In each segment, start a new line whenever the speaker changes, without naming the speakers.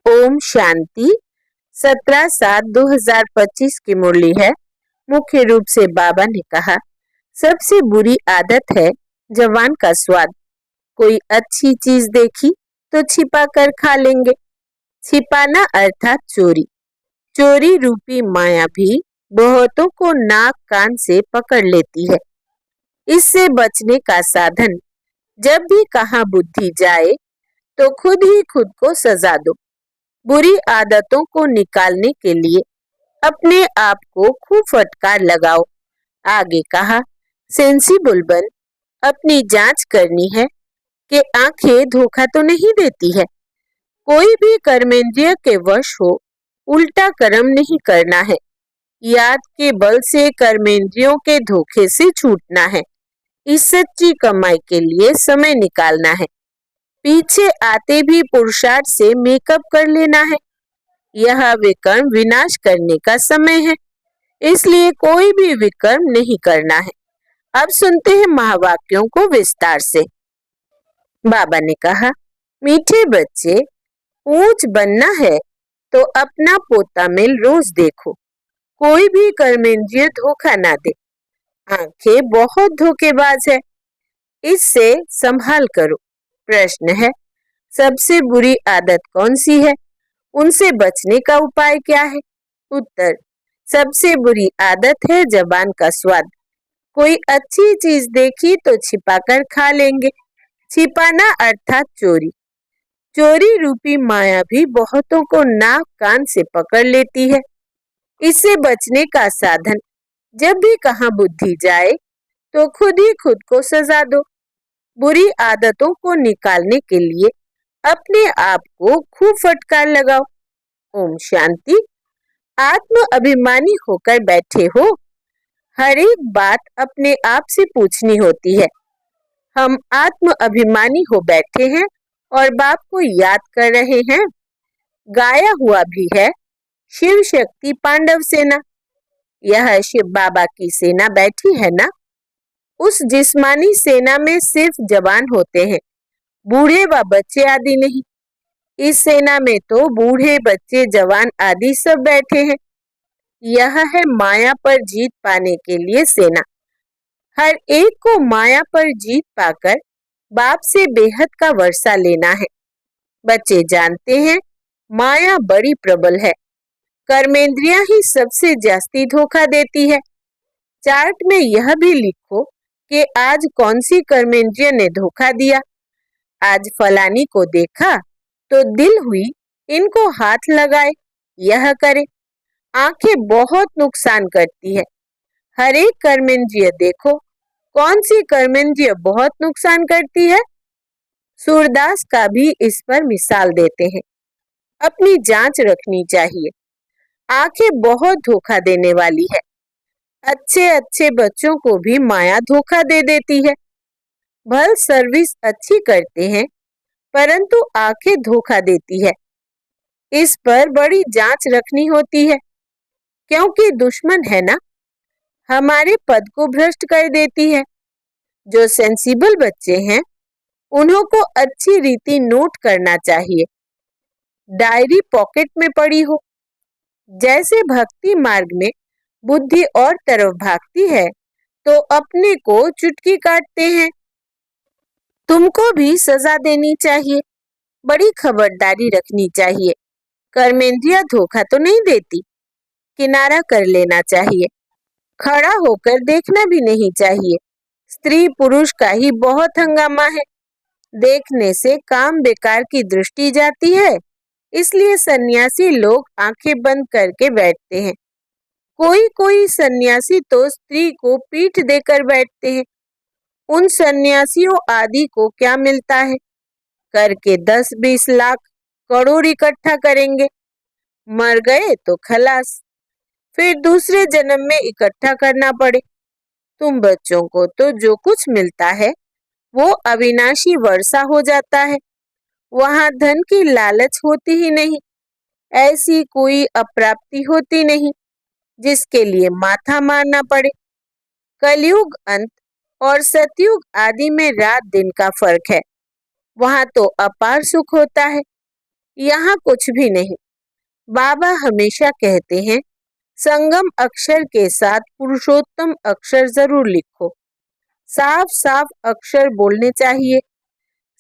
ओम शांति। 17/7/2025 की मुरली है। मुख्य रूप से बाबा ने कहा, सबसे बुरी आदत है जवान का स्वाद। कोई अच्छी चीज देखी तो छिपा कर खा लेंगे। छिपाना अर्थात चोरी। चोरी रूपी माया भी बहुतों को नाक कान से पकड़ लेती है। इससे बचने का साधन, जब भी कहाँ बुद्धि जाए तो खुद ही खुद को सजा दो। बुरी आदतों को निकालने के लिए अपने आप को खूब फटकार लगाओ। आगे कहा, सेंसिबल बन, अपनी जांच करनी है कि आंखें धोखा तो नहीं देती है। कोई भी कर्मेंद्रिय के वश हो उल्टा कर्म नहीं करना है। याद के बल से कर्मेंद्रियों के धोखे से छूटना है। इस सच्ची कमाई के लिए समय निकालना है। पीछे आते भी पुरुषार्थ से मेकअप कर लेना है। यह विकर्म विनाश करने का समय है, इसलिए कोई भी विकर्म नहीं करना है। अब सुनते हैं महावाक्यों को विस्तार से। बाबा ने कहा, मीठे बच्चे, ऊंच बनना है तो अपना पोता मेल रोज देखो। कोई भी कर्मेंद्रिय धोखा ना दे। आंखें बहुत धोखेबाज है, इससे संभाल करो। प्रश्न है, सबसे बुरी आदत कौन सी है? उनसे बचने का उपाय क्या है? उत्तर, सबसे बुरी आदत है जबान का स्वाद। कोई अच्छी चीज देखी तो छिपाकर खा लेंगे। छिपाना अर्थात चोरी। चोरी रूपी माया भी बहुतों को नाक कान से पकड़ लेती है। इससे बचने का साधन, जब भी कहाँ बुद्धि जाए तो खुद ही खुद को सजा दो। बुरी आदतों को निकालने के लिए अपने आप को खूब फटकार लगाओ। ओम शांति। आत्म अभिमानी होकर बैठे हो। हर एक बात अपने आप से पूछनी होती है। हम आत्म अभिमानी हो बैठे हैं और बाप को याद कर रहे हैं। गाया हुआ भी है, शिव शक्ति पांडव सेना। यह शिव बाबा की सेना बैठी है ना। उस जिस्मानी सेना में सिर्फ जवान होते हैं, बूढ़े व बच्चे आदि नहीं। इस सेना में तो बूढ़े, बच्चे, जवान आदि सब बैठे हैं। यह है माया पर जीत पाने के लिए सेना। हर एक को माया पर जीत पाकर बाप से बेहद का वर्षा लेना है। बच्चे जानते हैं माया बड़ी प्रबल है। कर्मेंद्रियां ही सबसे जास्ती धोखा देती है। चार्ट में यह भी लिखो कि आज कौन सी कर्मेंद्रिय ने धोखा दिया। आज फलानी को देखा तो दिल हुई इनको हाथ लगाए, यह करे। आंखें बहुत नुकसान करती है। हर एक कर्मेंद्रिय देखो, कौन सी कर्मेंद्रिय बहुत नुकसान करती है। सूरदास का भी इस पर मिसाल देते हैं। अपनी जांच रखनी चाहिए। आंखें बहुत धोखा देने वाली है। अच्छे अच्छे बच्चों को भी माया धोखा दे देती है। भल सर्विस अच्छी करते हैं, परंतु आंखें धोखा देती है। इस पर बड़ी जांच रखनी होती है, क्योंकि दुश्मन है ना, हमारे पद को भ्रष्ट कर देती है। जो सेंसिबल बच्चे हैं, उन्हों को अच्छी रीति नोट करना चाहिए। डायरी पॉकेट में पड़ी हो। जैसे भक्ति मार्ग में बुद्धि और तरफ भागती है तो अपने को चुटकी काटते हैं। तुमको भी सजा देनी चाहिए। बड़ी खबरदारी रखनी चाहिए। कर्मेंद्रिया धोखा तो नहीं देती। किनारा कर लेना चाहिए। खड़ा होकर देखना भी नहीं चाहिए। स्त्री पुरुष का ही बहुत हंगामा है। देखने से काम बेकार की दृष्टि जाती है, इसलिए सन्यासी लोग आंखें बंद करके बैठते हैं। कोई कोई सन्यासी तो स्त्री को पीठ देकर बैठते हैं। उन सन्यासियों आदि को क्या मिलता है? करके 10-20 लाख करोड़ इकट्ठा करेंगे। मर गए तो खलास, फिर दूसरे जन्म में इकट्ठा करना पड़े। तुम बच्चों को तो जो कुछ मिलता है वो अविनाशी वर्षा हो जाता है। वहां धन की लालच होती ही नहीं। ऐसी कोई अप्राप्ति होती नहीं जिसके लिए माथा मारना पड़े। कलयुग अंत और सतयुग आदि में रात दिन का फर्क है। वहां तो अपार सुख होता है। यहाँ कुछ भी नहीं। बाबा हमेशा कहते हैं, संगम अक्षर के साथ पुरुषोत्तम अक्षर जरूर लिखो। साफ साफ अक्षर बोलने चाहिए,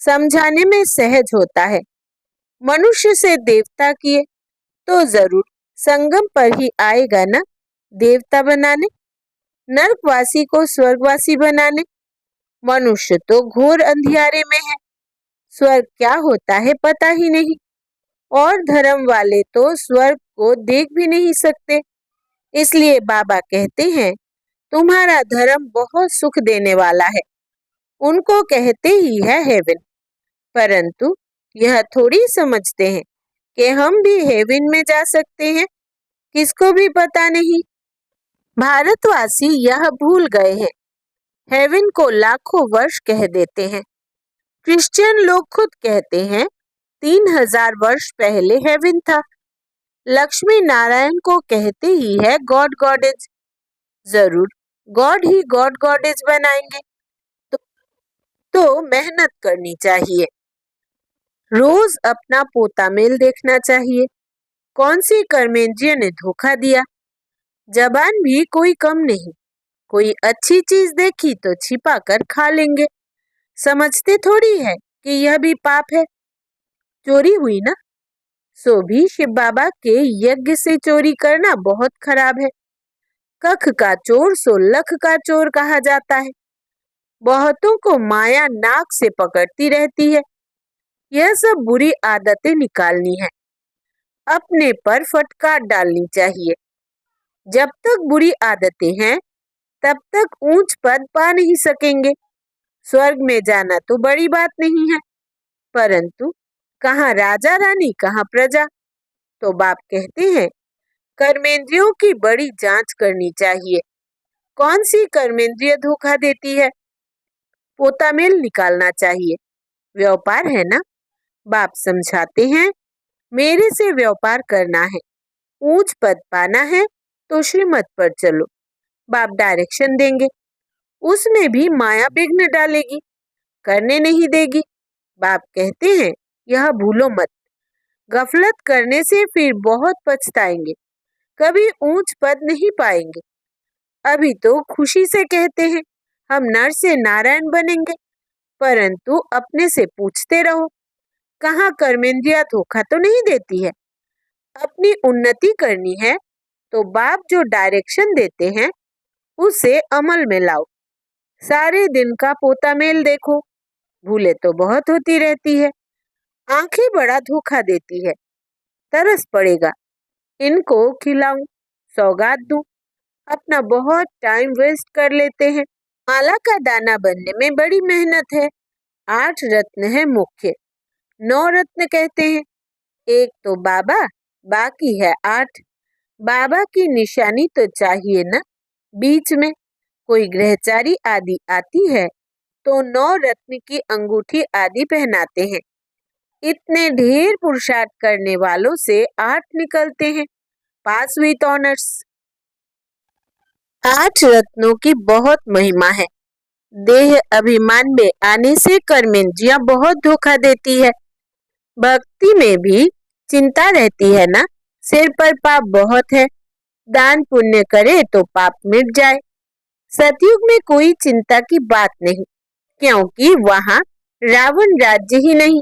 समझाने में सहज होता है। मनुष्य से देवता किए तो जरूर संगम पर ही आएगा ना देवता बनाने, नरकवासी को स्वर्गवासी बनाने। मनुष्य तो घोर अंधियारे में है, स्वर्ग क्या होता है पता ही नहीं, और धर्म वाले तो स्वर्ग को देख भी नहीं सकते। इसलिए बाबा कहते हैं, तुम्हारा धर्म बहुत सुख देने वाला है। उनको कहते ही है हेवन, परंतु यह थोड़ी समझते हैं कि हम भी हेवन में जा सकते हैं, किसको भी पता नहीं। भारतवासी यह भूल गए हैं, हेवन को लाखों वर्ष कह देते हैं। क्रिश्चियन लोग खुद कहते हैं 3000 वर्ष पहले हेवन था। लक्ष्मी नारायण को कहते ही है गॉड गॉडेज, जरूर गॉड ही गॉड गॉडेज बनाएंगे। तो मेहनत करनी चाहिए, रोज अपना पोता मेल देखना चाहिए। कौन सी कर्मेंद्रिय ने धोखा दिया? जबान भी कोई कम नहीं। कोई अच्छी चीज देखी तो छिपा कर खा लेंगे। समझते थोड़ी है कि यह भी पाप है। चोरी हुई ना, सो भी शिव बाबा के यज्ञ से चोरी करना बहुत खराब है। कख का चोर सो लख का चोर कहा जाता है। बहुतों को माया नाक से पकड़ती रहती है। यह सब बुरी आदतें निकालनी है, अपने पर फटकार डालनी चाहिए। जब तक बुरी आदतें हैं तब तक ऊंच पद पा नहीं सकेंगे। स्वर्ग में जाना तो बड़ी बात नहीं है, परंतु कहाँ राजा रानी कहाँ प्रजा। तो बाप कहते हैं, कर्मेंद्रियों की बड़ी जांच करनी चाहिए। कौन सी कर्मेंद्रिय धोखा देती है? पोता मेल निकालना चाहिए। व्यापार है ना, बाप समझाते हैं, मेरे से व्यापार करना है, ऊंच पद पाना है तो श्रीमत पर चलो। बाप डायरेक्शन देंगे, उसमें भी माया विघ्न डालेगी, करने नहीं देगी। बाप कहते हैं, यह भूलो मत, गफलत करने से फिर बहुत पछताएंगे, कभी ऊंच पद नहीं पाएंगे। अभी तो खुशी से कहते हैं हम नर से नारायण बनेंगे, परंतु अपने से पूछते रहो, कहाँ कर्मेंद्रिया धोखा तो नहीं देती है। अपनी उन्नति करनी है तो बाप जो डायरेक्शन देते हैं उसे अमल में लाओ। सारे दिन का पोता मेल देखो, भूले तो बहुत होती रहती है। आंखें बड़ा धोखा देती है, तरस पड़ेगा, इनको खिलाऊं, सौगात दूं। अपना बहुत टाइम वेस्ट कर लेते हैं। माला का दाना बनने में बड़ी मेहनत है। 8 रत्न है मुख्य, 9 रत्न कहते हैं। एक तो बाबा, बाकी है 8। बाबा की निशानी तो चाहिए ना। बीच में कोई ग्रहचारी आदि आती है तो 9 रत्न की अंगूठी आदि पहनाते हैं। इतने ढेर पुरुषार्थ करने वालों से 8 निकलते हैं, पास विथ ऑनर्स। 8 रत्नों की बहुत महिमा है। देह अभिमान में आने से कर्मेंद्रियां बहुत धोखा देती है। भक्ति में भी चिंता रहती है ना, सिर पर पाप बहुत है, दान पुण्य करे तो पाप मिट जाए। सतयुग में कोई चिंता की बात नहीं, क्योंकि वहाँ रावण राज्य ही नहीं।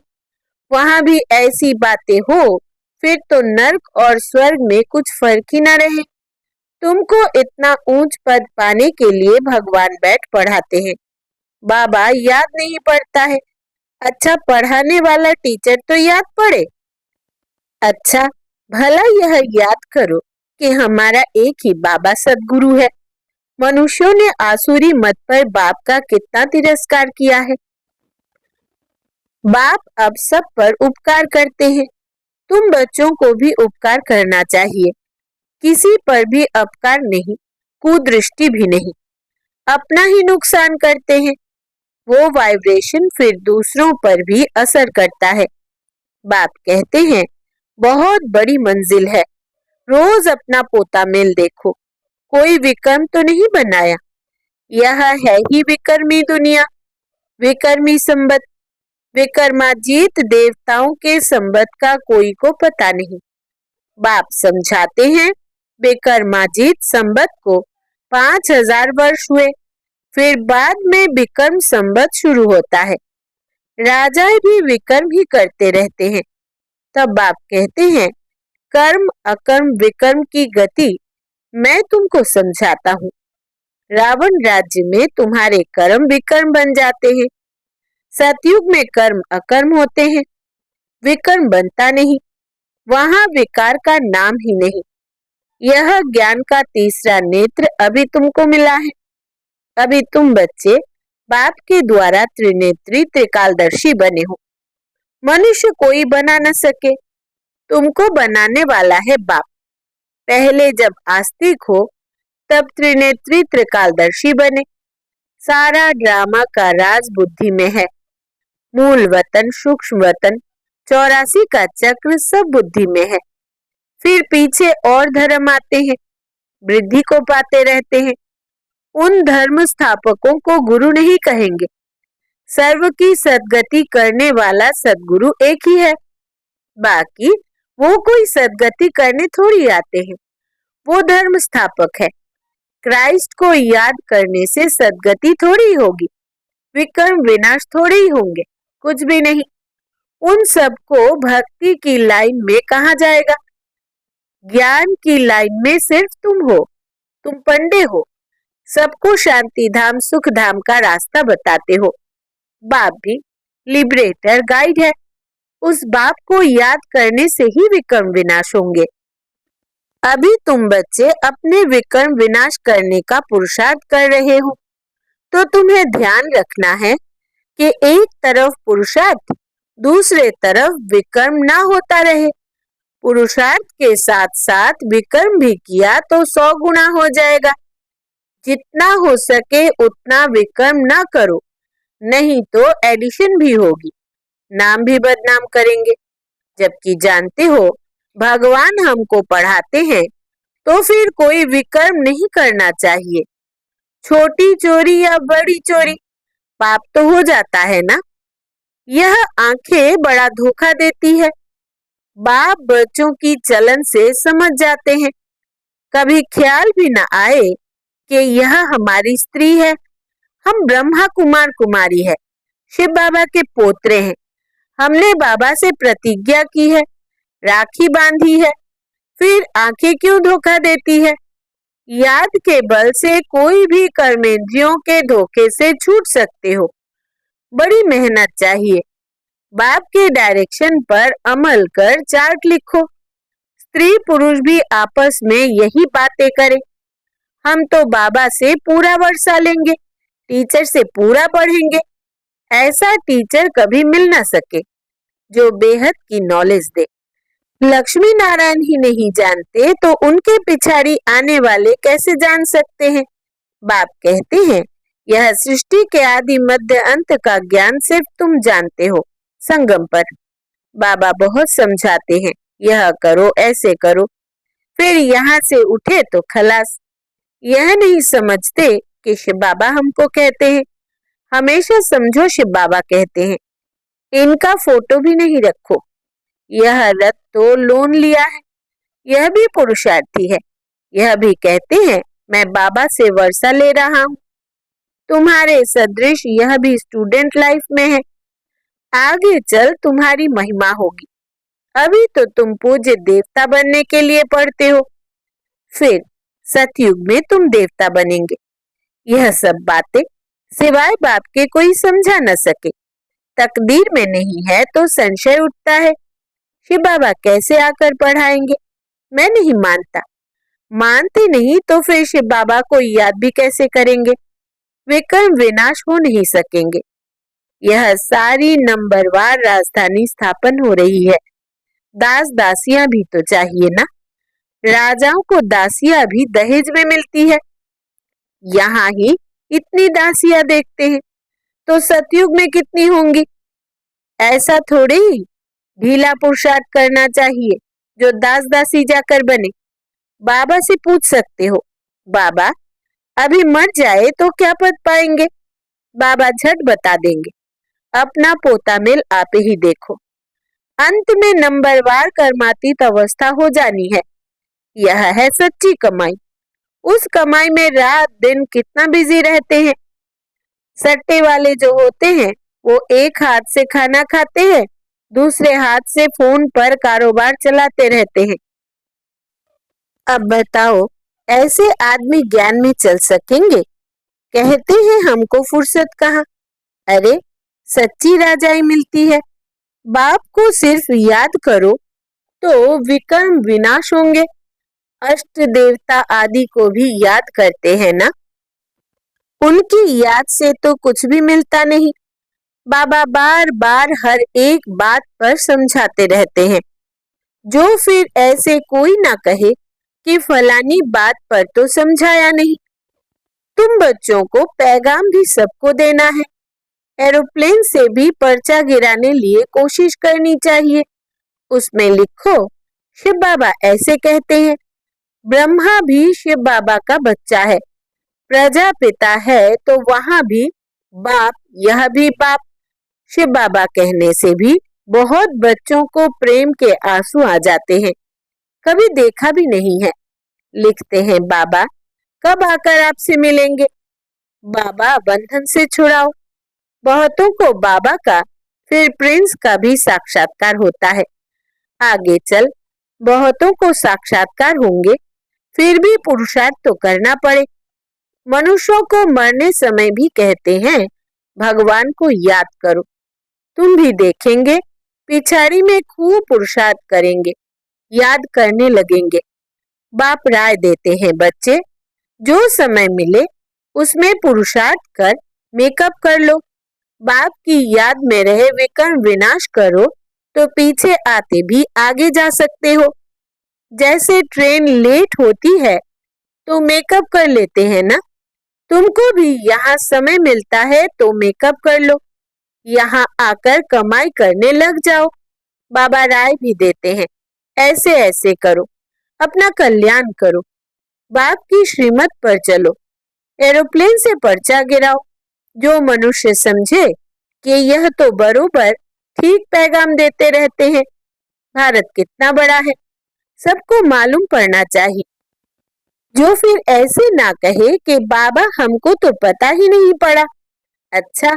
वहाँ भी ऐसी बातें हो फिर तो नर्क और स्वर्ग में कुछ फर्क ही न रहे। तुमको इतना ऊंच पद पाने के लिए भगवान बैठ पढ़ाते हैं, बाबा याद नहीं पड़ता है। अच्छा पढ़ाने वाला टीचर तो याद पड़े। अच्छा भला यह याद करो कि हमारा एक ही बाबा सदगुरु है। मनुष्यों ने आसुरी मत पर बाप का कितना तिरस्कार किया है। बाप अब सब पर उपकार करते हैं, तुम बच्चों को भी उपकार करना चाहिए। किसी पर भी अपकार नहीं, कुदृष्टि भी नहीं, अपना ही नुकसान करते हैं। वो वाइब्रेशन फिर दूसरों पर भी असर करता है। बाप कहते हैं, बहुत बड़ी मंजिल है, रोज अपना पोता मेल देखो, कोई विक्रम तो नहीं बनाया। यह है ही विक्रमी दुनिया, विक्रमी संबत। विक्रमाजीत देवताओं के संबत का कोई को पता नहीं। बाप समझाते हैं, विक्रमाजीत संबत को 5000 वर्ष हुए, फिर बाद में विक्रम संबत शुरू होता है। राजा भी विक्रम ही करते रहते हैं। तब बाप कहते हैं, कर्म अकर्म विक्रम की गति मैं तुमको समझाता हूँ। रावण राज्य में तुम्हारे कर्म विक्रम बन जाते हैं। सतयुग में कर्म अकर्म होते हैं, विक्रम बनता नहीं, वहां विकार का नाम ही नहीं। यह ज्ञान का तीसरा नेत्र अभी तुमको मिला है। अभी तुम बच्चे बाप के द्वारा त्रिनेत्री त्रिकालदर्शी बने हो। मनुष्य कोई बना न सके, तुमको बनाने वाला है बाप। पहले जब आस्तिक हो तब त्रिनेत्री त्रिकालदर्शी बने। सारा ड्रामा का राज बुद्धि में है। मूल वतन, सूक्ष्म वतन, 84 का चक्र सब बुद्धि में है। फिर पीछे और धर्म आते हैं, वृद्धि को पाते रहते हैं। उन धर्म स्थापकों को गुरु नहीं कहेंगे। सर्व की सद्गति करने वाला सद्गुरु एक ही है। बाकी वो कोई सद्गति करने थोड़ी आते हैं, वो धर्म स्थापक है। क्राइस्ट को याद करने से सद्गति थोड़ी होगी, विक्रम विनाश थोड़े ही होंगे, कुछ भी नहीं। उन सबको भक्ति की लाइन में कहा जाएगा। ज्ञान की लाइन में सिर्फ तुम हो, तुम पंडे हो, सबको शांति धाम सुख धाम का रास्ता बताते हो। बाप भी लिबरेटर गाइड है। उस बाप को याद करने से ही विक्रम विनाश होंगे। अभी तुम बच्चे अपने विक्रम विनाश करने का पुरुषार्थ कर रहे हो, तो तुम्हें ध्यान रखना है कि एक तरफ पुरुषार्थ, दूसरे तरफ विक्रम ना होता रहे। पुरुषार्थ के साथ साथ विक्रम भी किया तो 100 गुना हो जाएगा। जितना हो सके उतना विक्रम ना करो, नहीं तो एडिशन भी होगी, नाम भी बदनाम करेंगे। जबकि जानते हो भगवान हमको पढ़ाते हैं तो फिर कोई विक्रम नहीं करना चाहिए। छोटी चोरी या बड़ी चोरी पाप तो हो जाता है ना। यह आंखें बड़ा धोखा देती है। बाप बच्चों की चलन से समझ जाते हैं। कभी ख्याल भी न आए कि यह हमारी स्त्री है। हम ब्रह्मा कुमार कुमारी है, शिव बाबा के पोत्रे हैं। हमने बाबा से प्रतिज्ञा की है, राखी बांधी है, फिर आंखें क्यों धोखा देती है। याद के बल से कोई भी कर्मेंद्रियों के धोखे से छूट सकते हो। बड़ी मेहनत चाहिए। बाप के डायरेक्शन पर अमल कर चार्ट लिखो। स्त्री पुरुष भी आपस में यही बातें करें। हम तो बाबा से पूरा वर्षा लेंगे, टीचर से पूरा पढ़ेंगे। ऐसा टीचर कभी मिल ना सके जो बेहद की नॉलेज दे। लक्ष्मी नारायण ही नहीं जानते तो उनके पिछाड़ी आने वाले कैसे जान सकते हैं। बाप कहते हैं, यह सृष्टि के आदि मध्य अंत का ज्ञान सिर्फ तुम जानते हो संगम पर। बाबा बहुत समझाते हैं, यह करो ऐसे करो, फिर यहाँ से उठे तो खलास। यह नहीं समझते कि शिव बाबा हमको कहते हैं। हमेशा समझो शिव बाबा कहते हैं। इनका फोटो भी नहीं रखो। यह रथ तो लोन लिया है, यह भी पुरुषार्थी है। यह भी कहते हैं, मैं बाबा से वर्षा ले रहा हूँ। तुम्हारे सदृश यह भी स्टूडेंट लाइफ में है। आगे चल तुम्हारी महिमा होगी। अभी तो तुम पूज्य देवता बनने के लिए पढ़ते हो, फिर सतयुग में तुम देवता बनेंगे। यह सब बातें सिवाय बाप के कोई समझा न सके। तकदीर में नहीं है तो संशय उठता है, शिव बाबा कैसे आकर पढ़ाएंगे। मैं नहीं मानता। मानते नहीं तो फिर शिव बाबा को याद भी कैसे करेंगे। विक्रम विनाश हो नहीं सकेंगे। यह सारी नंबरवार राजधानी स्थापन हो रही है। दास दासियां भी तो चाहिए ना। राजाओं को दासियां भी दहेज में मिलती है। यहाँ ही इतनी दासियां देखते हैं तो सतयुग में कितनी होंगी। ऐसा थोड़े ही ढीला पुरुषार्थ करना चाहिए जो दास दासी जाकर बने। बाबा से पूछ सकते हो, बाबा अभी मर जाए तो क्या पद पाएंगे। बाबा झट बता देंगे। अपना पोता मिल आप ही देखो। अंत में नंबरवार कर्मातीत अवस्था हो जानी है। यह है सच्ची कमाई। उस कमाई में रात दिन कितना बिजी रहते हैं। सट्टे वाले जो होते हैं वो एक हाथ से खाना खाते हैं, दूसरे हाथ से फोन पर कारोबार चलाते रहते हैं। अब बताओ, ऐसे आदमी ज्ञान में चल सकेंगे? कहते हैं हमको फुर्सत कहाँ। अरे, सच्ची राजाई मिलती है। बाप को सिर्फ याद करो तो विकर्म विनाश होंगे। अष्ट देवता आदि को भी याद करते हैं ना। उनकी याद से तो कुछ भी मिलता नहीं। बाबा बार बार हर एक बात पर समझाते रहते हैं। जो फिर ऐसे कोई ना कहे कि फलानी बात पर तो समझाया नहीं। तुम बच्चों को पैगाम भी सबको देना है। एरोप्लेन से भी पर्चा गिराने लिए कोशिश करनी चाहिए। उसमें लिखो, शिव बाबा ऐसे कहते हैं। ब्रह्मा भी शिव बाबा का बच्चा है। प्रजापिता है तो वहां भी बाप, यह भी बाप। शिव बाबा कहने से भी बहुत बच्चों को प्रेम के आंसू आ जाते हैं। कभी देखा भी नहीं है। लिखते हैं, बाबा कब आकर आपसे मिलेंगे। बाबा बंधन से छुड़ाओ। बहुतों को बाबा का, फिर प्रिंस का भी साक्षात्कार होता है। आगे चल बहुतों को साक्षात्कार होंगे, फिर भी पुरुषार्थ तो करना पड़े। मनुष्यों को मरने समय भी कहते हैं भगवान को याद करो। तुम भी देखेंगे पिछाड़ी में खूब पुरुषार्थ करेंगे, याद करने लगेंगे। बाप राय देते हैं, बच्चे जो समय मिले उसमें पुरुषार्थ कर मेकअप कर लो। बाप की याद में रहे विकर्म विनाश करो तो पीछे आते भी आगे जा सकते हो। जैसे ट्रेन लेट होती है तो मेकअप कर लेते हैं ना। तुमको भी यहाँ समय मिलता है तो मेकअप कर लो, यहाँ आकर कमाई करने लग जाओ। बाबा राय भी देते हैं, ऐसे ऐसे करो, अपना कल्याण करो, बाप की श्रीमत पर चलो। एरोप्लेन से पर्चा गिराओ। जो मनुष्य समझे कि यह तो बरोबर ठीक पैगाम देते रहते हैं। भारत कितना बड़ा है, सबको मालूम पड़ना चाहिए। जो फिर ऐसे ना कहे कि बाबा हमको तो पता ही नहीं पड़ा। अच्छा,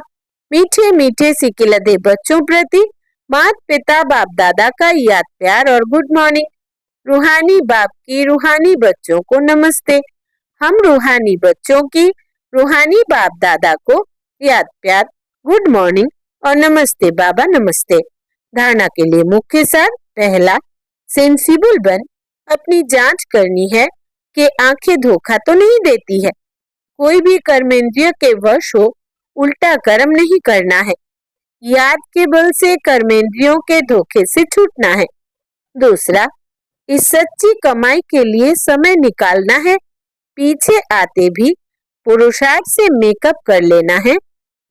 मीठे मीठे सिकिलधे बच्चों प्रति माता पिता बाप दादा का याद प्यार और गुड मॉर्निंग। रूहानी बाप की रूहानी बच्चों को नमस्ते। हम रूहानी बच्चों की रूहानी बाप दादा को याद प्यार, गुड मॉर्निंग और नमस्ते बाबा नमस्ते। धारणा के लिए मुख्य सार, पहला, सेंसिबल बन। अपनी जांच करनी है कि आंखें धोखा तो नहीं देती है। कोई भी कर्मेंद्रिय के वश हो उल्टा कर्म नहीं करना है। याद के बल से कर्मेंद्रियों के धोखे से छूटना है। दूसरा, इस सच्ची कमाई के लिए समय निकालना है। पीछे आते भी पुरुषार्थ से मेकअप कर लेना है।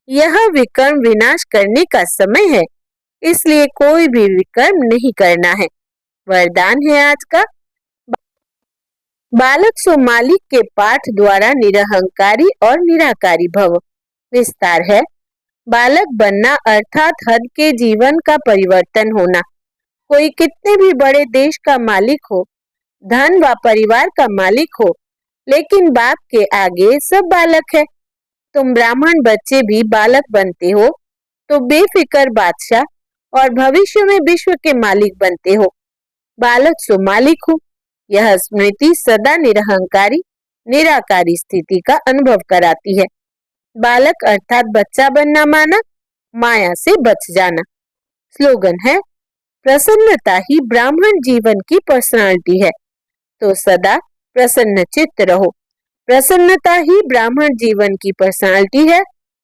यह विकर्म विनाश करने का समय है, इसलिए कोई भी विकर्म नहीं करना है। वरदान है आज का, बालक सो मालिक के पाठ द्वारा निरहंकारी और निराकारी भव। विस्तार है, बालक बनना अर्थात हद के जीवन का परिवर्तन होना। कोई कितने भी बड़े देश का मालिक हो, धन व परिवार का मालिक हो, लेकिन बाप के आगे सब बालक है। तुम ब्राह्मण बच्चे भी बालक बनते हो तो बेफिक्र बादशाह और भविष्य में विश्व के मालिक बनते हो। बालक सो मालिक हो, यह स्मृति सदा निरहंकारी निराकारी स्थिति का अनुभव कराती है। बालक अर्थात बच्चा बनना माना, माया से बच जाना। स्लोगन है, प्रसन्नता ही ब्राह्मण जीवन की पर्सनालिटी है, तो सदा प्रसन्न चित्त रहो। प्रसन्नता ही ब्राह्मण जीवन की पर्सनालिटी है,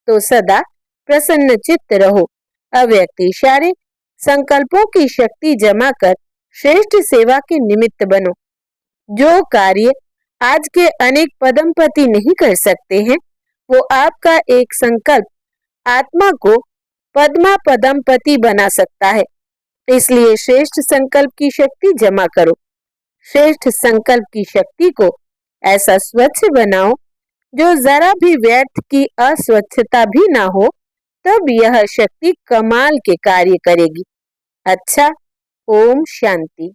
तो सदा प्रसन्न चित्त रहो। अव्यक्त इशारे, संकल्पों की शक्ति जमा कर श्रेष्ठ सेवा के निमित्त बनो। जो कार्य आज के अनेक पदमपति नहीं कर सकते हैं, वो आपका एक संकल्प आत्मा को पद्मा पदमपति बना सकता है। इसलिए श्रेष्ठ संकल्प की शक्ति जमा करो। श्रेष्ठ संकल्प की शक्ति को ऐसा स्वच्छ बनाओ जो जरा भी व्यर्थ की अस्वच्छता भी ना हो, तब यह शक्ति कमाल के कार्य करेगी। अच्छा, ओम शांति।